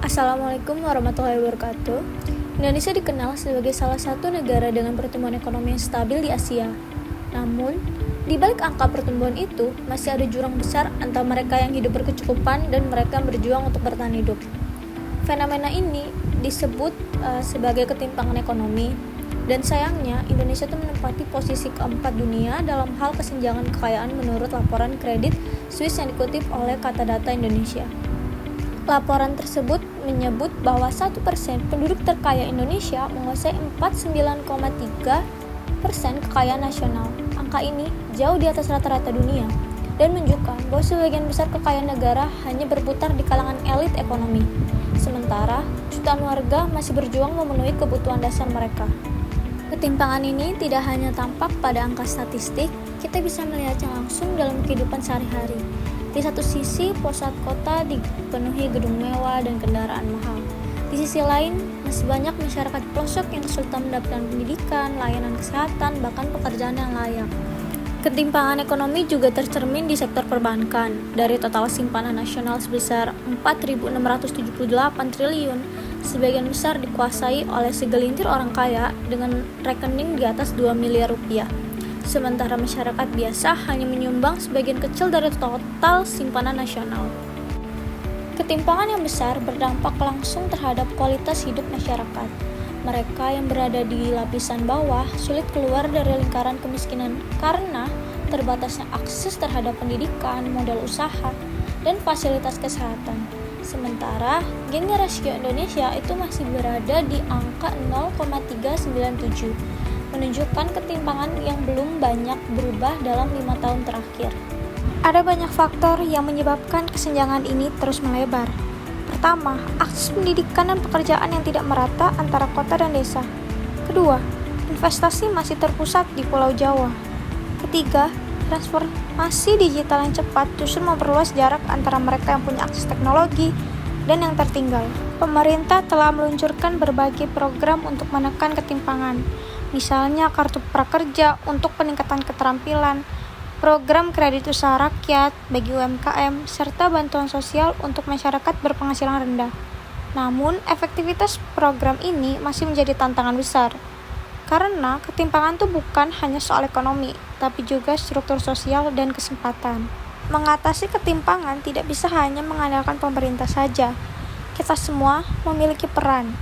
Assalamualaikum warahmatullahi wabarakatuh. Indonesia dikenal sebagai salah satu negara dengan pertumbuhan ekonomi yang stabil di Asia. Namun, di balik angka pertumbuhan itu, masih ada jurang besar antara mereka yang hidup berkecukupan dan mereka yang berjuang untuk bertahan hidup. Fenomena ini disebut sebagai ketimpangan ekonomi, dan sayangnya Indonesia itu menempati posisi keempat dunia dalam hal kesenjangan kekayaan menurut laporan kredit Swiss yang dikutip oleh Kata Data Indonesia. Laporan tersebut menyebut bahwa 1% penduduk terkaya Indonesia menguasai 49,3% kekayaan nasional. Angka ini jauh di atas rata-rata dunia dan menunjukkan bahwa sebagian besar kekayaan negara hanya berputar di kalangan elit ekonomi. Sementara, jutaan warga masih berjuang memenuhi kebutuhan dasar mereka. Ketimpangan ini tidak hanya tampak pada angka statistik, kita bisa melihatnya langsung dalam kehidupan sehari-hari. Di satu sisi, pusat kota dipenuhi gedung mewah dan kendaraan mahal. Di sisi lain, masih banyak masyarakat pelosok yang kesulitan mendapatkan pendidikan, layanan kesehatan, bahkan pekerjaan yang layak. Ketimpangan ekonomi juga tercermin di sektor perbankan. Dari total simpanan nasional sebesar 4.678 triliun, sebagian besar dikuasai oleh segelintir orang kaya dengan rekening di atas 2 miliar rupiah. Sementara masyarakat biasa hanya menyumbang sebagian kecil dari total simpanan nasional. Ketimpangan yang besar berdampak langsung terhadap kualitas hidup masyarakat. Mereka yang berada di lapisan bawah sulit keluar dari lingkaran kemiskinan karena terbatasnya akses terhadap pendidikan, modal usaha, dan fasilitas kesehatan. Sementara, Gini rasio Indonesia itu masih berada di angka 0,397, menunjukkan ketimpangan yang belum banyak berubah dalam 5 tahun terakhir. Ada banyak faktor yang menyebabkan kesenjangan ini terus melebar. Pertama, akses pendidikan dan pekerjaan yang tidak merata antara kota dan desa. Kedua, investasi masih terpusat di Pulau Jawa. Ketiga, transformasi digital yang cepat justru memperluas jarak antara mereka yang punya akses teknologi dan yang tertinggal. Pemerintah telah meluncurkan berbagai program untuk menekan ketimpangan, misalnya kartu prakerja untuk peningkatan keterampilan, program kredit usaha rakyat bagi UMKM, serta bantuan sosial untuk masyarakat berpenghasilan rendah. Namun, efektivitas program ini masih menjadi tantangan besar, karena ketimpangan itu bukan hanya soal ekonomi, tapi juga struktur sosial dan kesempatan. Mengatasi ketimpangan tidak bisa hanya mengandalkan pemerintah saja. Kita semua memiliki peran,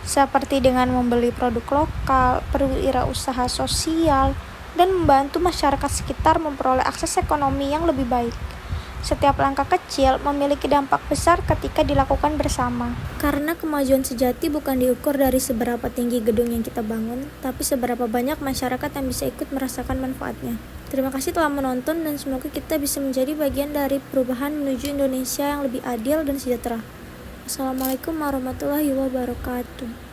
seperti dengan membeli produk lokal, berwirausaha sosial, dan membantu masyarakat sekitar memperoleh akses ekonomi yang lebih baik. Setiap langkah kecil memiliki dampak besar ketika dilakukan bersama. Karena kemajuan sejati bukan diukur dari seberapa tinggi gedung yang kita bangun, tapi seberapa banyak masyarakat yang bisa ikut merasakan manfaatnya. Terima kasih telah menonton dan semoga kita bisa menjadi bagian dari perubahan menuju Indonesia yang lebih adil dan sejahtera. Assalamualaikum warahmatullahi wabarakatuh.